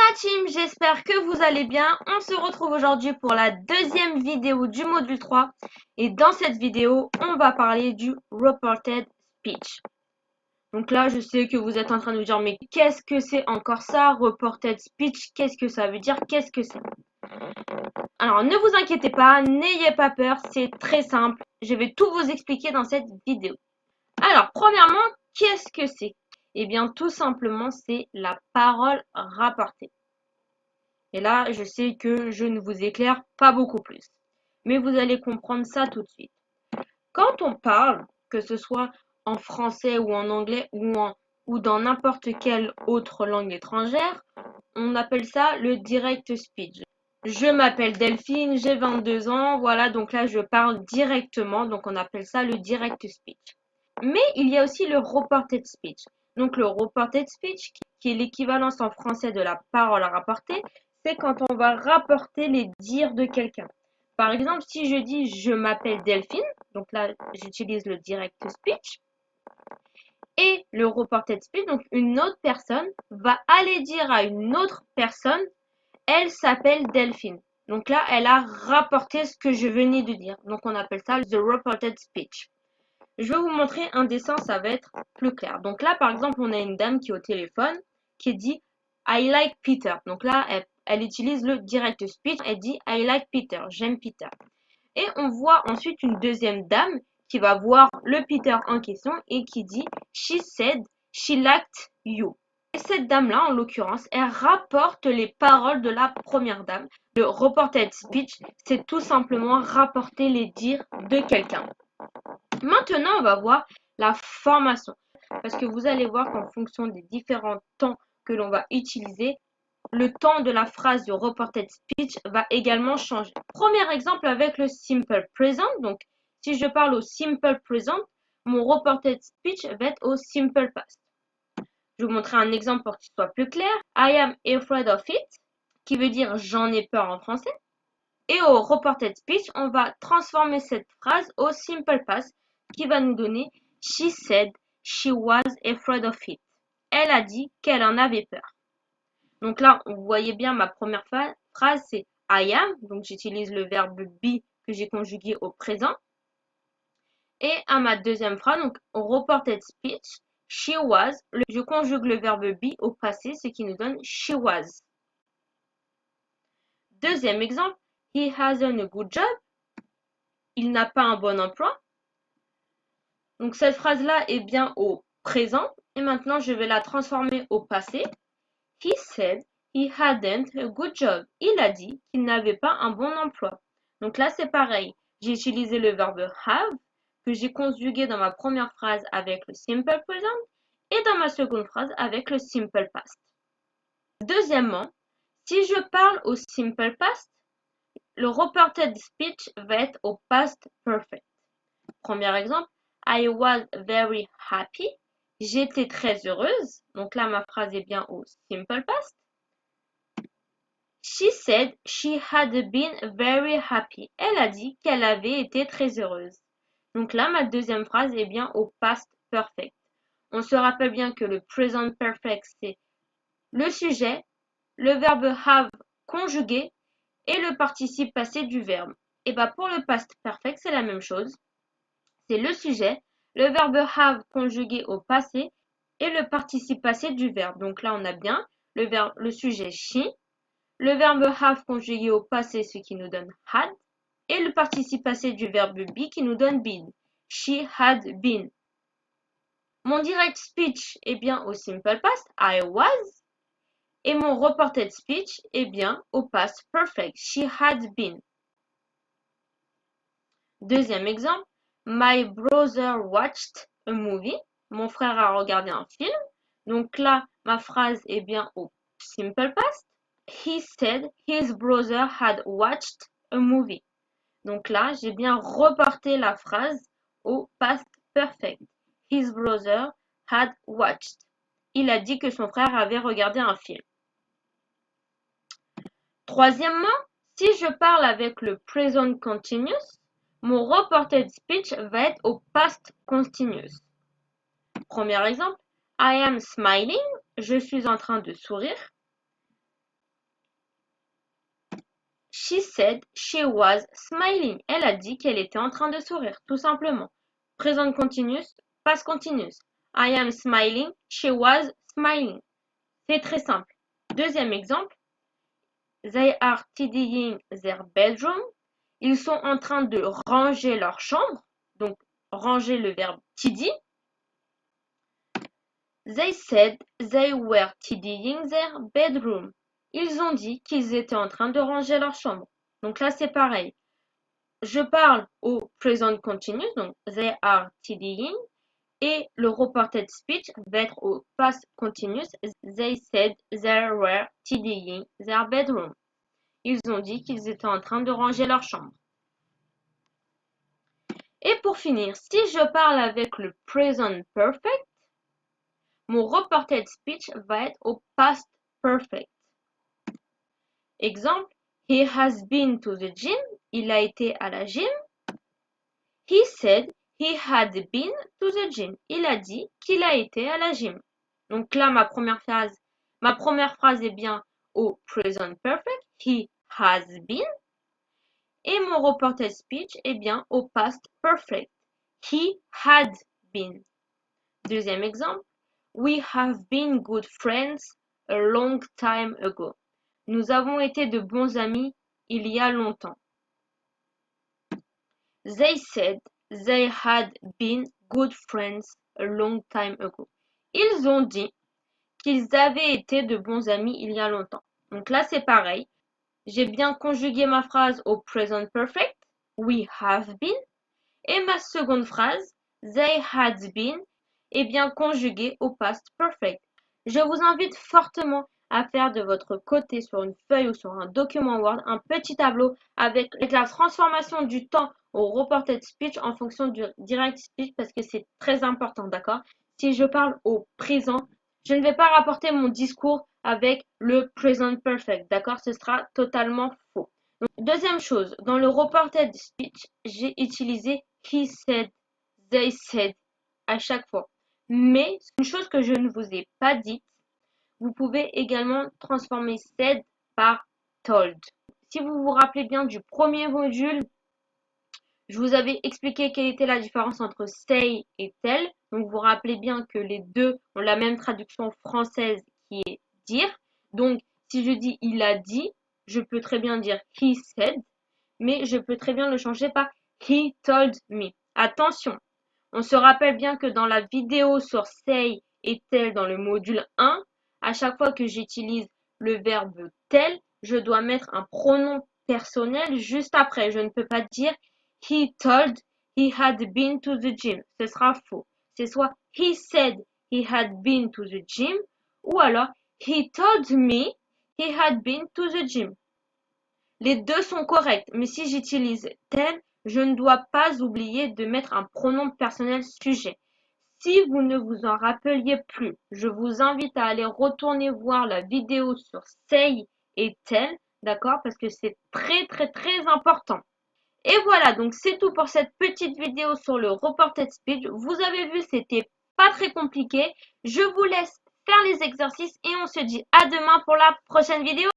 la team, j'espère que vous allez bien. On se retrouve aujourd'hui pour la deuxième vidéo du module 3. Et dans cette vidéo, on va parler du reported speech. Donc là, je sais que vous êtes en train de vous dire, mais qu'est-ce que c'est encore ça, reported speech? Qu'est-ce que ça veut dire? Qu'est-ce que c'est? Alors, ne vous inquiétez pas, n'ayez pas peur, c'est très simple. Je vais tout vous expliquer dans cette vidéo. Alors, premièrement, qu'est-ce que c'est? Eh bien, tout simplement, c'est la parole rapportée. Et là, je sais que je ne vous éclaire pas beaucoup plus. Mais vous allez comprendre ça tout de suite. Quand on parle, que ce soit en français ou en anglais ou dans n'importe quelle autre langue étrangère, on appelle ça le direct speech. Je m'appelle Delphine, j'ai 22 ans, voilà, donc là je parle directement, donc on appelle ça le direct speech. Mais il y a aussi le reported speech. Donc le reported speech, qui est l'équivalence en français de la parole à rapporter, c'est quand on va rapporter les dires de quelqu'un. Par exemple, si je dis je m'appelle Delphine, donc là j'utilise le direct speech, et le reported speech, donc une autre personne va aller dire à une autre personne, elle s'appelle Delphine. Donc là, elle a rapporté ce que je venais de dire. Donc on appelle ça the reported speech. Je vais vous montrer un dessin, ça va être plus clair. Donc là, par exemple, on a une dame qui est au téléphone, qui dit I like Peter. Donc là, elle utilise le direct speech. Elle dit I like Peter, j'aime Peter. Et on voit ensuite une deuxième dame qui va voir le Peter en question et qui dit She said she liked you. Et cette dame-là, en l'occurrence, elle rapporte les paroles de la première dame. Le reported speech, c'est tout simplement rapporter les dires de quelqu'un. Maintenant, on va voir la formation. Parce que vous allez voir qu'en fonction des différents temps que l'on va utiliser, le temps de la phrase du reported speech va également changer. Premier exemple avec le simple present. Donc, si je parle au simple present, mon reported speech va être au simple past. Je vais vous montrer un exemple pour qu'il soit plus clair. I am afraid of it, qui veut dire j'en ai peur en français. Et au reported speech, on va transformer cette phrase au simple past, qui va nous donner She said she was afraid of it. Elle a dit qu'elle en avait peur. Donc là, vous voyez bien ma première phrase, c'est I am. Donc j'utilise le verbe be que j'ai conjugué au présent. Et à ma deuxième phrase, donc au reported speech, she was, je conjugue le verbe be au passé, ce qui nous donne she was. Deuxième exemple, he hasn't a good job. Il n'a pas un bon emploi. Donc cette phrase-là est bien au présent. Et maintenant, je vais la transformer au passé. He said he hadn't a good job. Il a dit qu'il n'avait pas un bon emploi. Donc là, c'est pareil. J'ai utilisé le verbe have que j'ai conjugué dans ma première phrase avec le simple present et dans ma seconde phrase avec le simple past. Deuxièmement, si je parle au simple past, le reported speech va être au past perfect. Premier exemple, I was very happy. J'étais très heureuse. Donc là, ma phrase est bien au simple past. She said she had been very happy. Elle a dit qu'elle avait été très heureuse. Donc là, ma deuxième phrase est bien au past perfect. On se rappelle bien que le present perfect, c'est le sujet, le verbe have conjugué et le participe passé du verbe. Et bien pour le past perfect, c'est la même chose. C'est le sujet, le verbe have conjugué au passé et le participe passé du verbe. Donc là, on a bien le sujet she, le verbe have conjugué au passé, ce qui nous donne had, et le participe passé du verbe be qui nous donne been. She had been. Mon direct speech est bien au simple past, I was, et mon reported speech est bien au past perfect, she had been. Deuxième exemple, my brother watched a movie. Mon frère a regardé un film. Donc là, ma phrase est bien au simple past. He said his brother had watched a movie. Donc là, j'ai bien reporté la phrase au past perfect. His brother had watched. Il a dit que son frère avait regardé un film. Troisièmement, si je parle avec le present continuous, mon reported speech va être au past continuous. Premier exemple, I am smiling, je suis en train de sourire. She said she was smiling. Elle a dit qu'elle était en train de sourire, tout simplement. Présent continuous, past continuous. I am smiling, she was smiling. C'est très simple. Deuxième exemple. They are tidying their bedroom. Ils sont en train de ranger leur chambre. Donc, ranger le verbe tidy. They said they were tidying their bedroom. Ils ont dit qu'ils étaient en train de ranger leur chambre. Donc là, c'est pareil. Je parle au present continuous, donc they are tidying. Et le reported speech va être au past continuous. They said they were tidying their bedroom. Ils ont dit qu'ils étaient en train de ranger leur chambre. Et pour finir, si je parle avec le present perfect, mon reported speech va être au past perfect. Exemple, he has been to the gym. Il a été à la gym. He said he had been to the gym. Il a dit qu'il a été à la gym. Donc là, ma première phrase est bien au present perfect. He has been. Et mon reported speech est bien au past perfect. He had been. Deuxième exemple. We have been good friends a long time ago. Nous avons été de bons amis il y a longtemps. They said they had been good friends a long time ago. Ils ont dit qu'ils avaient été de bons amis il y a longtemps. Donc là, c'est pareil. J'ai bien conjugué ma phrase au present perfect. We have been. Et ma seconde phrase, they had been, est bien conjuguée au past perfect. Je vous invite fortement à faire de votre côté sur une feuille ou sur un document Word un petit tableau avec la transformation du temps au reported speech en fonction du direct speech parce que c'est très important, d'accord? Si je parle au présent, je ne vais pas rapporter mon discours avec le present perfect, d'accord? Ce sera totalement faux. Donc, deuxième chose, dans le reported speech, j'ai utilisé he said, they said à chaque fois. Mais une chose que je ne vous ai pas dite, vous pouvez également transformer said par told. Si vous vous rappelez bien du premier module, je vous avais expliqué quelle était la différence entre say et tell. Donc vous vous rappelez bien que les deux ont la même traduction française qui est dire. Donc si je dis il a dit, je peux très bien dire he said, mais je peux très bien le changer par he told me. Attention, on se rappelle bien que dans la vidéo sur say et tell dans le module 1, à chaque fois que j'utilise le verbe tell, je dois mettre un pronom personnel juste après. Je ne peux pas dire he told he had been to the gym. Ce sera faux. C'est soit he said he had been to the gym ou alors he told me he had been to the gym. Les deux sont corrects, mais si j'utilise tell, je ne dois pas oublier de mettre un pronom personnel sujet. Si vous ne vous en rappeliez plus, je vous invite à aller retourner voir la vidéo sur say et tell, d'accord? Parce que c'est très très très important. Et voilà, donc c'est tout pour cette petite vidéo sur le reported speech. Vous avez vu, c'était pas très compliqué. Je vous laisse faire les exercices et on se dit à demain pour la prochaine vidéo.